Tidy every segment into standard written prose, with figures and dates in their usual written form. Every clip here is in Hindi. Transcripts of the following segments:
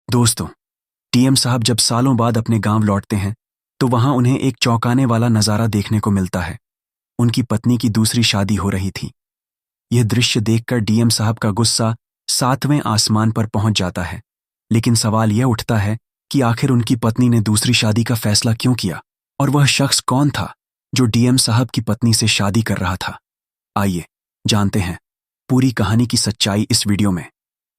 दोस्तों, टीएम साहब जब सालों बाद अपने गांव लौटते हैं तो वहां उन्हें एक चौंकाने वाला नजारा देखने को मिलता है। उनकी पत्नी की दूसरी शादी हो रही थी। यह दृश्य देखकर डीएम साहब का गुस्सा 7वें आसमान पर पहुंच जाता है। लेकिन सवाल यह उठता है कि आखिर उनकी पत्नी ने दूसरी शादी का फैसला क्यों किया, और वह शख्स कौन था जो डीएम साहब की पत्नी से शादी कर रहा था। आइए जानते हैं पूरी कहानी की सच्चाई इस वीडियो में।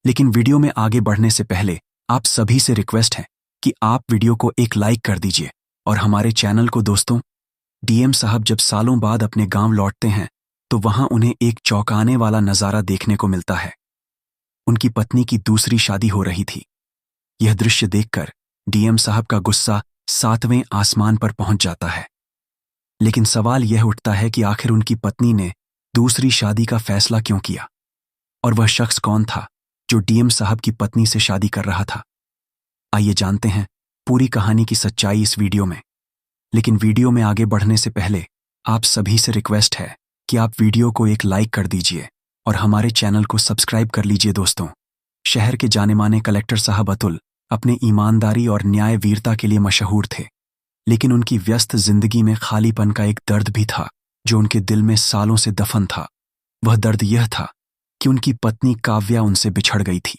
लेकिन वीडियो में आगे बढ़ने से पहले आप सभी से रिक्वेस्ट है कि आप वीडियो को एक लाइक कर दीजिए और हमारे चैनल को। दोस्तों, डीएम साहब जब सालों बाद अपने गांव लौटते हैं तो वहां उन्हें एक चौंकाने वाला नजारा देखने को मिलता है। उनकी पत्नी की दूसरी शादी हो रही थी। यह दृश्य देखकर डीएम साहब का गुस्सा 7वें आसमान पर पहुंच जाता है। लेकिन सवाल यह उठता है कि आखिर उनकी पत्नी ने दूसरी शादी का फैसला क्यों किया, और वह शख्स कौन था जो डीएम साहब की पत्नी से शादी कर रहा था। आइए जानते हैं पूरी कहानी की सच्चाई इस वीडियो में। लेकिन वीडियो में आगे बढ़ने से पहले आप सभी से रिक्वेस्ट है कि आप वीडियो को एक लाइक कर दीजिए और हमारे चैनल को सब्सक्राइब कर लीजिए। दोस्तों, शहर के जाने माने कलेक्टर साहब अतुल अपने ईमानदारी और न्याय वीरता के लिए मशहूर थे। लेकिन उनकी व्यस्त जिंदगी में खालीपन का एक दर्द भी था जो उनके दिल में सालों से दफन था। वह दर्द यह था कि उनकी पत्नी काव्या उनसे बिछड़ गई थी।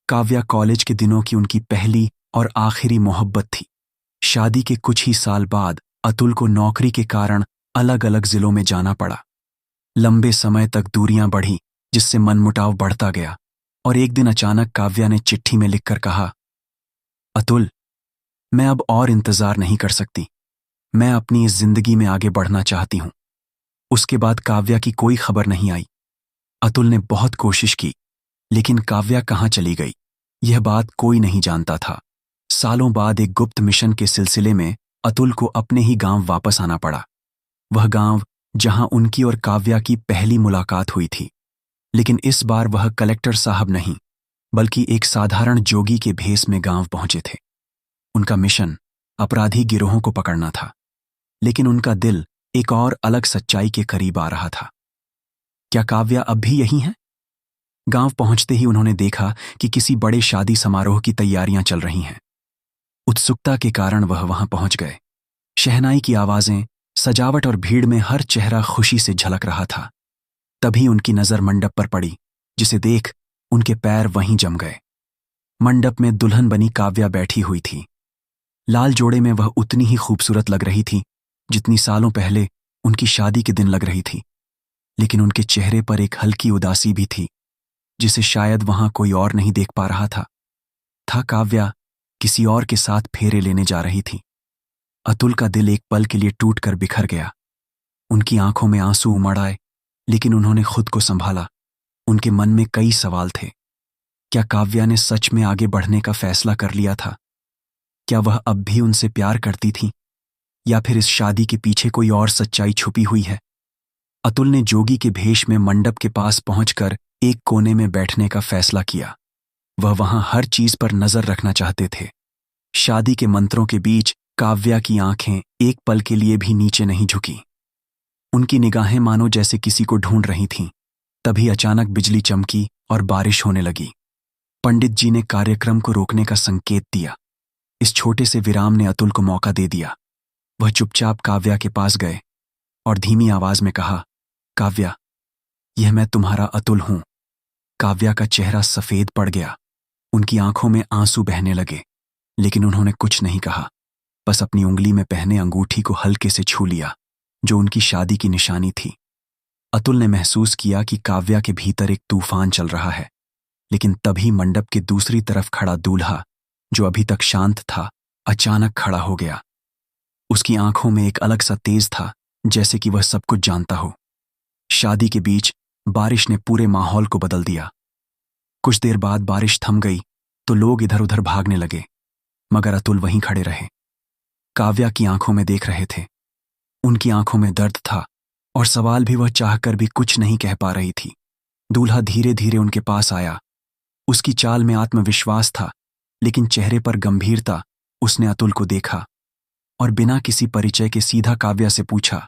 काव्या कॉलेज के दिनों की उनकी पहली और आखिरी मोहब्बत थी। शादी के कुछ ही साल बाद अतुल को नौकरी के कारण अलग अलग जिलों में जाना पड़ा। लंबे समय तक दूरियां बढ़ी, जिससे मनमुटाव बढ़ता गया। और एक दिन अचानक काव्या ने चिट्ठी में लिखकर कहा, अतुल, मैं अब और इंतजार नहीं कर सकती। मैं अपनी इस जिंदगी में आगे बढ़ना चाहती हूं। उसके बाद काव्या की कोई खबर नहीं आई। अतुल ने बहुत कोशिश की, लेकिन काव्या कहाँ चली गई, यह बात कोई नहीं जानता था। सालों बाद एक गुप्त मिशन के सिलसिले में अतुल को अपने ही गांव वापस आना पड़ा। वह गांव जहां उनकी और काव्या की पहली मुलाकात हुई थी। लेकिन इस बार वह कलेक्टर साहब नहीं, बल्कि एक साधारण जोगी के भेष में गांव पहुंचे थे। उनका मिशन अपराधी गिरोहों को पकड़ना था, लेकिन उनका दिल एक और अलग सच्चाई के करीब आ रहा था। क्या काव्या अब भी यहीं है? गांव पहुंचते ही उन्होंने देखा कि किसी बड़े शादी समारोह की तैयारियां चल रही हैं। उत्सुकता के कारण वह वहां पहुंच गए। शहनाई की आवाजें, सजावट और भीड़ में हर चेहरा खुशी से झलक रहा था। तभी उनकी नजर मंडप पर पड़ी, जिसे देख उनके पैर वहीं जम गए। मंडप में दुल्हन बनी काव्या बैठी हुई थी। लाल जोड़े में वह उतनी ही खूबसूरत लग रही थी जितनी सालों पहले उनकी शादी के दिन लग रही थी। लेकिन उनके चेहरे पर एक हल्की उदासी भी थी, जिसे शायद वहां कोई और नहीं देख पा रहा था काव्या किसी और के साथ फेरे लेने जा रही थी। अतुल का दिल एक पल के लिए टूटकर बिखर गया। उनकी आंखों में आंसू उमड़ आए, लेकिन उन्होंने खुद को संभाला। उनके मन में कई सवाल थे। क्या काव्या ने सच में आगे बढ़ने का फैसला कर लिया था? क्या वह अब भी उनसे प्यार करती थी, या फिर इस शादी के पीछे कोई और सच्चाई छुपी हुई है? अतुल ने जोगी के भेष में मंडप के पास पहुंचकर एक कोने में बैठने का फैसला किया। वह वहां हर चीज पर नजर रखना चाहते थे। शादी के मंत्रों के बीच काव्या की आंखें एक पल के लिए भी नीचे नहीं झुकी। उनकी निगाहें मानो जैसे किसी को ढूंढ रही थीं। तभी अचानक बिजली चमकी और बारिश होने लगी। पंडित जी ने कार्यक्रम को रोकने का संकेत दिया। इस छोटे से विराम ने अतुल को मौका दे दिया। वह चुपचाप काव्या के पास गए और धीमी आवाज में कहा, काव्या, यह मैं तुम्हारा अतुल हूं। काव्या का चेहरा सफेद पड़ गया। उनकी आंखों में आंसू बहने लगे, लेकिन उन्होंने कुछ नहीं कहा। बस अपनी उंगली में पहने अंगूठी को हल्के से छू लिया, जो उनकी शादी की निशानी थी। अतुल ने महसूस किया कि काव्या के भीतर एक तूफान चल रहा है। लेकिन तभी मंडप के दूसरी तरफ खड़ा दूल्हा, जो अभी तक शांत था, अचानक खड़ा हो गया। उसकी आंखों में एक अलग सा तेज था, जैसे कि वह सब कुछ जानता हो। शादी के बीच बारिश ने पूरे माहौल को बदल दिया। कुछ देर बाद बारिश थम गई तो लोग इधर उधर भागने लगे, मगर अतुल वहीं खड़े रहे। काव्या की आंखों में देख रहे थे। उनकी आंखों में दर्द था, और सवाल भी वह चाहकर भी कुछ नहीं कह पा रही थी। दूल्हा धीरे धीरे उनके पास आया। उसकी चाल में आत्मविश्वास था, लेकिन चेहरे पर गंभीरता। उसने अतुल को देखा और बिना किसी परिचय के सीधा काव्या से पूछा,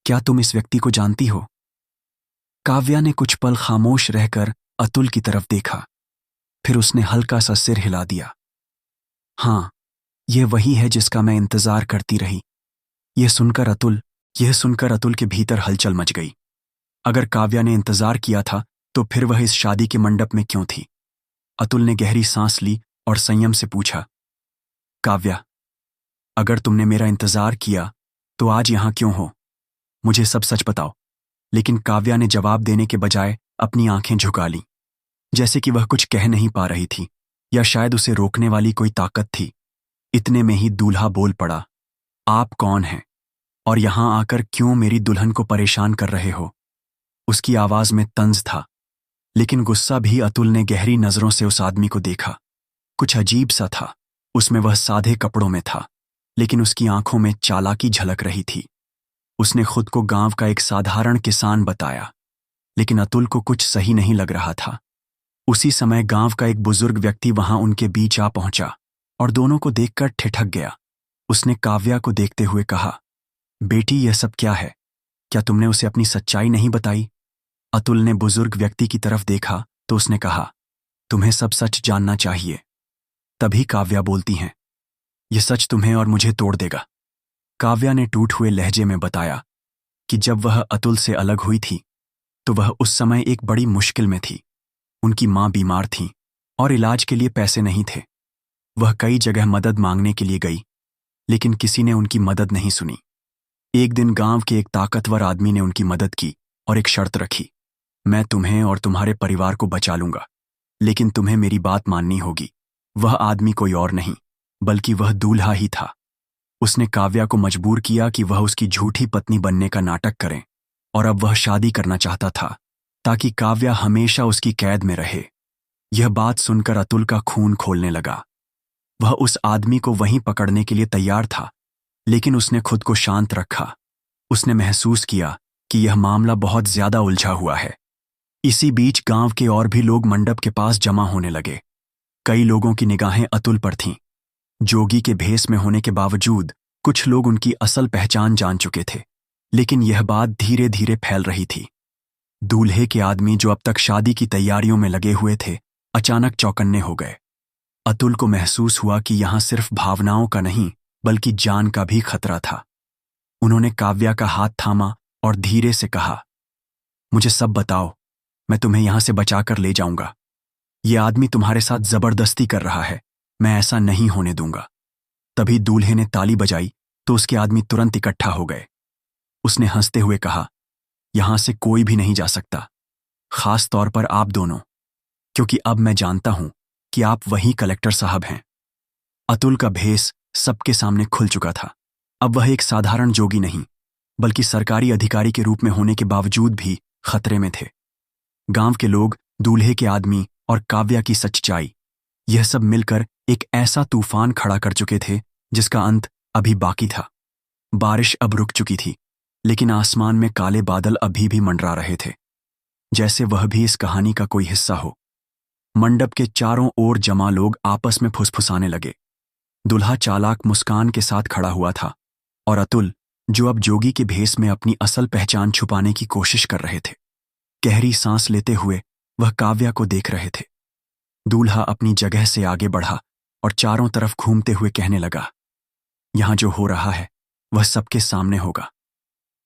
क्या तुम इस व्यक्ति को जानती हो? काव्या ने कुछ पल खामोश रहकर अतुल की तरफ देखा। फिर उसने हल्का सा सिर हिला दिया। हाँ, यह वही है जिसका मैं इंतजार करती रही। यह सुनकर अतुल के भीतर हलचल मच गई। अगर काव्या ने इंतजार किया था तो फिर वह इस शादी के मंडप में क्यों थी? अतुल ने गहरी सांस ली और संयम से पूछा, काव्या, अगर तुमने मेरा इंतजार किया तो आज यहां क्यों हो? मुझे सब सच बताओ। लेकिन काव्या ने जवाब देने के बजाय अपनी आंखें झुका लीं, जैसे कि वह कुछ कह नहीं पा रही थी या शायद उसे रोकने वाली कोई ताकत थी। इतने में ही दूल्हा बोल पड़ा, आप कौन हैं और यहां आकर क्यों मेरी दुल्हन को परेशान कर रहे हो? उसकी आवाज में तंज था, लेकिन गुस्सा भी। अतुल ने गहरी नजरों से उस आदमी को देखा। कुछ अजीब सा था उसमें। वह सादे कपड़ों में था, लेकिन उसकी आंखों में चालाकी झलक रही थी। उसने खुद को गांव का एक साधारण किसान बताया, लेकिन अतुल को कुछ सही नहीं लग रहा था। उसी समय गांव का एक बुजुर्ग व्यक्ति वहां उनके बीच आ पहुंचा और दोनों को देखकर ठिठक गया। उसने काव्या को देखते हुए कहा, बेटी, यह सब क्या है? क्या तुमने उसे अपनी सच्चाई नहीं बताई? अतुल ने बुजुर्ग व्यक्ति की तरफ देखा तो उसने कहा, तुम्हें सब सच जानना चाहिए। तभी काव्या बोलती हैं, यह सच तुम्हें और मुझे तोड़ देगा। काव्या ने टूट हुए लहजे में बताया कि जब वह अतुल से अलग हुई थी तो वह उस समय एक बड़ी मुश्किल में थी। उनकी मां बीमार थी और इलाज के लिए पैसे नहीं थे। वह कई जगह मदद मांगने के लिए गई, लेकिन किसी ने उनकी मदद नहीं सुनी। एक दिन गांव के एक ताकतवर आदमी ने उनकी मदद की और एक शर्त रखी, मैं तुम्हें और तुम्हारे परिवार को बचा लूंगा, लेकिन तुम्हें मेरी बात माननी होगी। वह आदमी कोई और नहीं बल्कि वह दूल्हा ही था। उसने काव्या को मजबूर किया कि वह उसकी झूठी पत्नी बनने का नाटक करे, और अब वह शादी करना चाहता था ताकि काव्या हमेशा उसकी कैद में रहे। यह बात सुनकर अतुल का खून खौलने लगा। वह उस आदमी को वहीं पकड़ने के लिए तैयार था, लेकिन उसने खुद को शांत रखा। उसने महसूस किया कि यह मामला बहुत ज्यादा उलझा हुआ है। इसी बीच गांव के और भी लोग मंडप के पास जमा होने लगे। कई लोगों की निगाहें अतुल पर थीं। जोगी के भेष में होने के बावजूद कुछ लोग उनकी असल पहचान जान चुके थे, लेकिन यह बात धीरे धीरे फैल रही थी। दूल्हे के आदमी जो अब तक शादी की तैयारियों में लगे हुए थे, अचानक चौकन्ने हो गए। अतुल को महसूस हुआ कि यहां सिर्फ भावनाओं का नहीं बल्कि जान का भी खतरा था। उन्होंने काव्या का हाथ थामा और धीरे से कहा, मुझे सब बताओ, मैं तुम्हें यहां से बचाकर ले जाऊंगा। यह आदमी तुम्हारे साथ जबरदस्ती कर रहा है, मैं ऐसा नहीं होने दूंगा। तभी दूल्हे ने ताली बजाई तो उसके आदमी तुरंत इकट्ठा हो गए। उसने हंसते हुए कहा, यहां से कोई भी नहीं जा सकता, खास तौर पर आप दोनों, क्योंकि अब मैं जानता हूं कि आप वही कलेक्टर साहब हैं। अतुल का भेष सबके सामने खुल चुका था। अब वह एक साधारण जोगी नहीं बल्कि सरकारी अधिकारी के रूप में होने के बावजूद भी खतरे में थे। गांव के लोग, दूल्हे के आदमी और काव्या की सच्चाई, यह सब मिलकर एक ऐसा तूफान खड़ा कर चुके थे जिसका अंत अभी बाकी था। बारिश अब रुक चुकी थी, लेकिन आसमान में काले बादल अभी भी मंडरा रहे थे, जैसे वह भी इस कहानी का कोई हिस्सा हो। मंडप के चारों ओर जमा लोग आपस में फुसफुसाने लगे। दुल्हा चालाक मुस्कान के साथ खड़ा हुआ था और अतुल, जो अब जोगी के भेष में अपनी असल पहचान छुपाने की कोशिश कर रहे थे। गहरी सांस लेते हुए वह काव्या को देख रहे थे। दूल्हा अपनी जगह से आगे बढ़ा और चारों तरफ घूमते हुए कहने लगा, यहां जो हो रहा है वह सबके सामने होगा।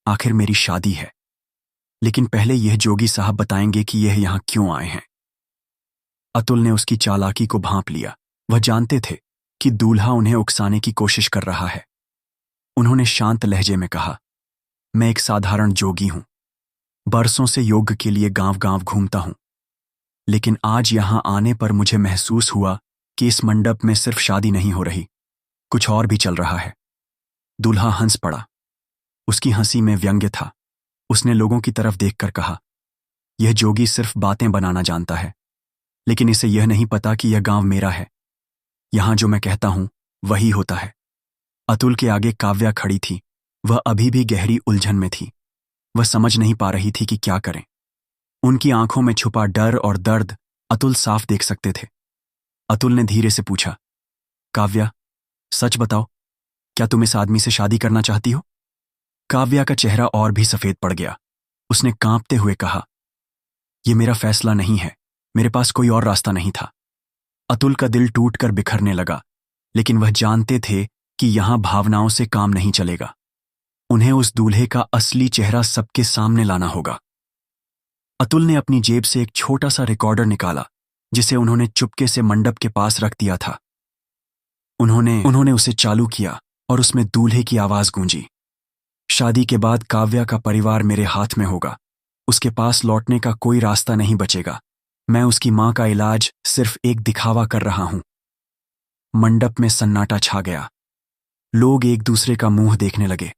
आखिर मेरी शादी है, लेकिन पहले यह जोगी साहब बताएंगे कि यह यहां क्यों आए हैं। अतुल ने उसकी चालाकी को भांप लिया। वह जानते थे कि दूल्हा उन्हें उकसाने की कोशिश कर रहा है। उन्होंने शांत लहजे में कहा, मैं एक साधारण जोगी हूं, बरसों से योग के लिए गांव गांव घूमता हूं, लेकिन आज यहां आने पर मुझे महसूस हुआ कि इस मंडप में सिर्फ शादी नहीं हो रही, कुछ और भी चल रहा है। दूल्हा हंस पड़ा। उसकी हंसी में व्यंग्य था। उसने लोगों की तरफ देखकर कहा, यह जोगी सिर्फ बातें बनाना जानता है, लेकिन इसे यह नहीं पता कि यह गांव मेरा है। यहां जो मैं कहता हूं वही होता है। अतुल के आगे काव्या खड़ी थी। वह अभी भी गहरी उलझन में थी। वह समझ नहीं पा रही थी कि क्या करें। उनकी आंखों में छुपा डर और दर्द अतुल साफ देख सकते थे। अतुल ने धीरे से पूछा, काव्या, सच बताओ, क्या तुम इस आदमी से शादी करना चाहती हो? काव्या का चेहरा और भी सफेद पड़ गया। उसने कांपते हुए कहा, यह मेरा फैसला नहीं है, मेरे पास कोई और रास्ता नहीं था। अतुल का दिल टूटकर बिखरने लगा। लेकिन वह जानते थे कि यहां भावनाओं से काम नहीं चलेगा। उन्हें उस दूल्हे का असली चेहरा सबके सामने लाना होगा। अतुल ने अपनी जेब से एक छोटा सा रिकॉर्डर निकाला, जिसे उन्होंने चुपके से मंडप के पास रख दिया था। उन्होंने उसे चालू किया और उसमें दूल्हे की आवाज गूंजी। शादी के बाद काव्या का परिवार मेरे हाथ में होगा। उसके पास लौटने का कोई रास्ता नहीं बचेगा। मैं उसकी मां का इलाज सिर्फ एक दिखावा कर रहा हूं। मंडप में सन्नाटा छा गया। लोग एक दूसरे का मुंह देखने लगे।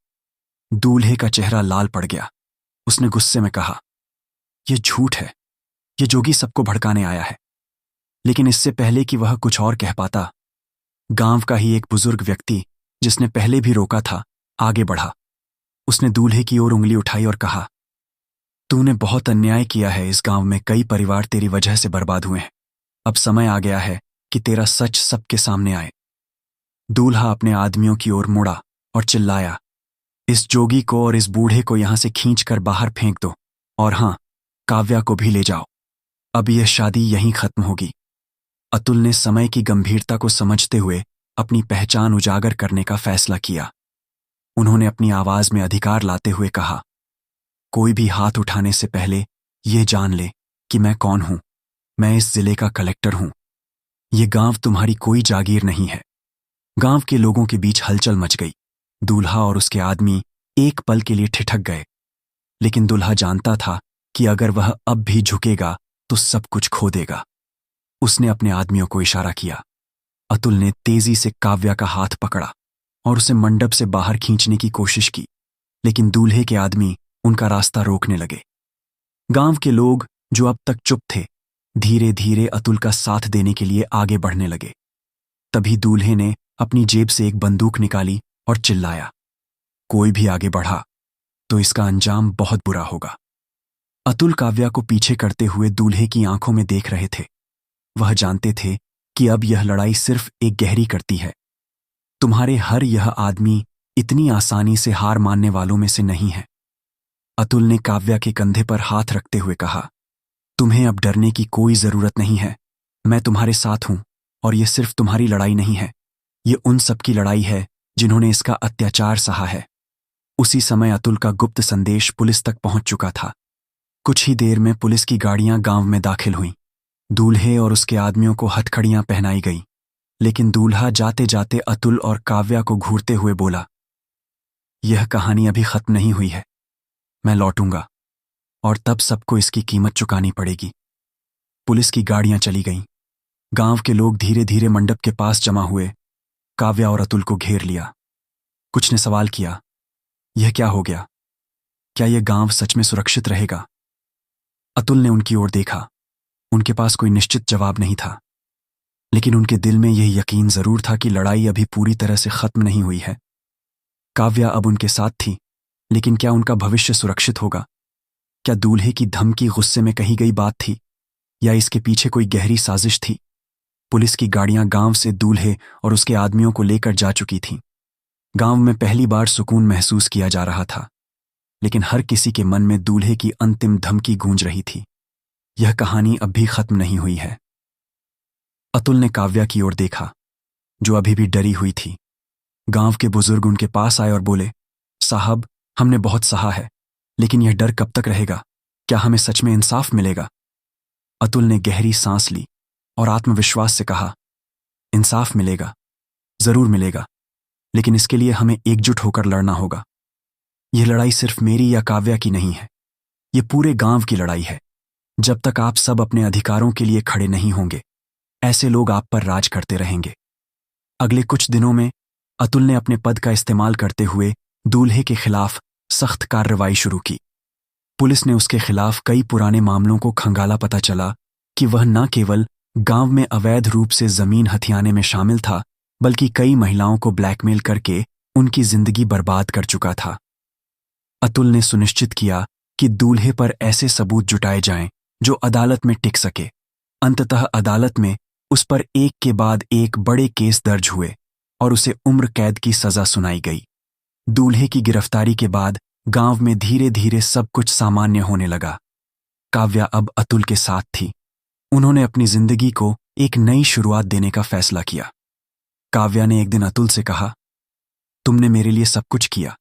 दूल्हे का चेहरा लाल पड़ गया। उसने गुस्से में कहा, यह झूठ है। यह जोगी सबको भड़काने आया है। लेकिन इससे पहले कि वह कुछ और कह पाता, गांव का ही एक बुजुर्ग व्यक्ति, जिसने पहले भी रोका था, आगे बढ़ा। उसने दूल्हे की ओर उंगली उठाई और कहा, तूने बहुत अन्याय किया है। इस गांव में कई परिवार तेरी वजह से बर्बाद हुए हैं। अब समय आ गया है कि तेरा सच सबके सामने आए। दूल्हा अपने आदमियों की ओर मुड़ा और चिल्लाया, इस जोगी को और इस बूढ़े को यहां से खींचकर बाहर फेंक दो, और हां, काव्या को भी ले जाओ। अब यह शादी यहीं खत्म होगी। अतुल ने समय की गंभीरता को समझते हुए अपनी पहचान उजागर करने का फैसला किया। उन्होंने अपनी आवाज में अधिकार लाते हुए कहा, कोई भी हाथ उठाने से पहले यह जान ले कि मैं कौन हूं। मैं इस जिले का कलेक्टर हूं। यह गांव तुम्हारी कोई जागीर नहीं है। गांव के लोगों के बीच हलचल मच गई। दूल्हा और उसके आदमी एक पल के लिए ठिठक गए, लेकिन दूल्हा जानता था कि अगर वह अब भी झुकेगा तो सब कुछ खो देगा। उसने अपने आदमियों को इशारा किया। अतुल ने तेजी से काव्या का हाथ पकड़ा और उसे मंडप से बाहर खींचने की कोशिश की, लेकिन दूल्हे के आदमी उनका रास्ता रोकने लगे। गांव के लोग, जो अब तक चुप थे, धीरे धीरे अतुल का साथ देने के लिए आगे बढ़ने लगे। तभी दूल्हे ने अपनी जेब से एक बंदूक निकाली और चिल्लाया, कोई भी आगे बढ़ा तो इसका अंजाम बहुत बुरा होगा। अतुल काव्या को पीछे करते हुए दूल्हे की आंखों में देख रहे थे। वह जानते थे कि अब यह लड़ाई सिर्फ एक गहरी करती है। तुम्हारे हर यह आदमी इतनी आसानी से हार मानने वालों में से नहीं है। अतुल ने काव्या के कंधे पर हाथ रखते हुए कहा, तुम्हें अब डरने की कोई जरूरत नहीं है। मैं तुम्हारे साथ हूं, और यह सिर्फ तुम्हारी लड़ाई नहीं है। यह उन सबकी लड़ाई है जिन्होंने इसका अत्याचार सहा है। उसी समय अतुल का गुप्त संदेश पुलिस तक पहुंच चुका था। कुछ ही देर में पुलिस की गाड़ियां गांव में दाखिल हुईं। दूल्हे और उसके आदमियों को हथकड़ियां पहनाई गईं, लेकिन दूल्हा जाते जाते अतुल और काव्या को घूरते हुए बोला, यह कहानी अभी खत्म नहीं हुई है। मैं लौटूंगा, और तब सबको इसकी कीमत चुकानी पड़ेगी। पुलिस की गाड़ियां चली गईं। गांव के लोग धीरे धीरे मंडप के पास जमा हुए। काव्या और अतुल को घेर लिया। कुछ ने सवाल किया, यह क्या हो गया? क्या यह गांव सच में सुरक्षित रहेगा? अतुल ने उनकी ओर देखा। उनके पास कोई निश्चित जवाब नहीं था, लेकिन उनके दिल में यह यकीन जरूर था कि लड़ाई अभी पूरी तरह से खत्म नहीं हुई है। काव्या अब उनके साथ थी, लेकिन क्या उनका भविष्य सुरक्षित होगा? क्या दूल्हे की धमकी गुस्से में कही गई बात थी, या इसके पीछे कोई गहरी साजिश थी? पुलिस की गाड़ियां गांव से दूल्हे और उसके आदमियों को लेकर जा चुकी थीं। गांव में पहली बार सुकून महसूस किया जा रहा था, लेकिन हर किसी के मन में दूल्हे की अंतिम धमकी गूंज रही थी। यह कहानी अब भी खत्म नहीं हुई है। अतुल ने काव्या की ओर देखा, जो अभी भी डरी हुई थी। गांव के बुजुर्ग उनके पास आए और बोले, साहब, हमने बहुत सहा है, लेकिन यह डर कब तक रहेगा? क्या हमें सच में इंसाफ मिलेगा? अतुल ने गहरी सांस ली और आत्मविश्वास से कहा, इंसाफ मिलेगा, जरूर मिलेगा, लेकिन इसके लिए हमें एकजुट होकर लड़ना होगा। यह लड़ाई सिर्फ मेरी या काव्या की नहीं है, यह पूरे गांव की लड़ाई है। जब तक आप सब अपने अधिकारों के लिए खड़े नहीं होंगे, ऐसे लोग आप पर राज करते रहेंगे। अगले कुछ दिनों में अतुल ने अपने पद का इस्तेमाल करते हुए दूल्हे के खिलाफ सख्त कार्रवाई शुरू की। पुलिस ने उसके खिलाफ कई पुराने मामलों को खंगाला। पता चला कि वह न केवल गांव में अवैध रूप से जमीन हथियाने में शामिल था, बल्कि कई महिलाओं को ब्लैकमेल करके उनकी जिंदगी बर्बाद कर चुका था। अतुल ने सुनिश्चित किया कि दूल्हे पर ऐसे सबूत जुटाए जाएं जो अदालत में टिक सके। अंततः अदालत में उस पर एक के बाद एक बड़े केस दर्ज हुए और उसे उम्र कैद की सजा सुनाई गई। दूल्हे की गिरफ्तारी के बाद गांव में धीरे धीरे सब कुछ सामान्य होने लगा। काव्या अब अतुल के साथ थी। उन्होंने अपनी जिंदगी को एक नई शुरुआत देने का फैसला किया। काव्या ने एक दिन अतुल से कहा, तुमने मेरे लिए सब कुछ किया,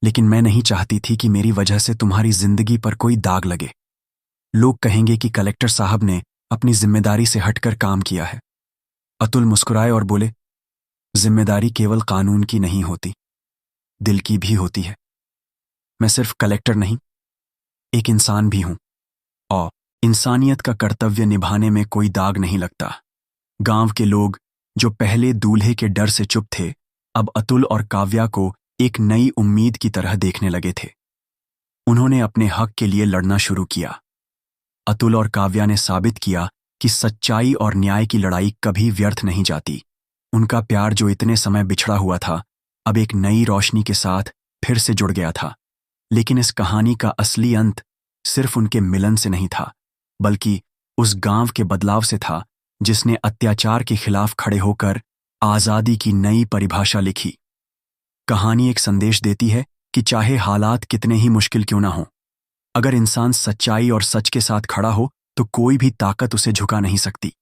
लेकिन मैं नहीं चाहती थी कि मेरी वजह से तुम्हारी जिंदगी पर कोई दाग लगे। लोग कहेंगे कि कलेक्टर साहब ने अपनी जिम्मेदारी से हटकर काम किया है। अतुल मुस्कुराए और बोले, जिम्मेदारी केवल कानून की नहीं होती, दिल की भी होती है। मैं सिर्फ कलेक्टर नहीं, एक इंसान भी हूं, और इंसानियत का कर्तव्य निभाने में कोई दाग नहीं लगता। गांव के लोग जो पहले दूल्हे के डर से चुप थे, अब अतुल और काव्या को एक नई उम्मीद की तरह देखने लगे थे। उन्होंने अपने हक के लिए लड़ना शुरू किया। अतुल और काव्या ने साबित किया कि सच्चाई और न्याय की लड़ाई कभी व्यर्थ नहीं जाती। उनका प्यार जो इतने समय बिछड़ा हुआ था, अब एक नई रोशनी के साथ फिर से जुड़ गया था। लेकिन इस कहानी का असली अंत सिर्फ उनके मिलन से नहीं था, बल्कि उस गांव के बदलाव से था जिसने अत्याचार के खिलाफ खड़े होकर आजादी की नई परिभाषा लिखी। कहानी एक संदेश देती है कि चाहे हालात कितने ही मुश्किल क्यों ना हो, अगर इंसान सच्चाई और सच के साथ खड़ा हो तो कोई भी ताकत उसे झुका नहीं सकती।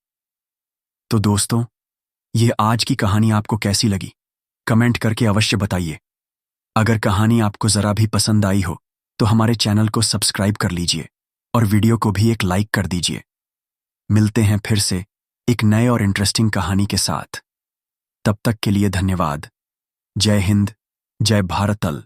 तो दोस्तों, ये आज की कहानी आपको कैसी लगी? कमेंट करके अवश्य बताइए। अगर कहानी आपको जरा भी पसंद आई हो तो हमारे चैनल को सब्सक्राइब कर लीजिए और वीडियो को भी एक लाइक कर दीजिए। मिलते हैं फिर से एक नए और इंटरेस्टिंग कहानी के साथ। तब तक के लिए धन्यवाद। जय हिंद, जय भारतल।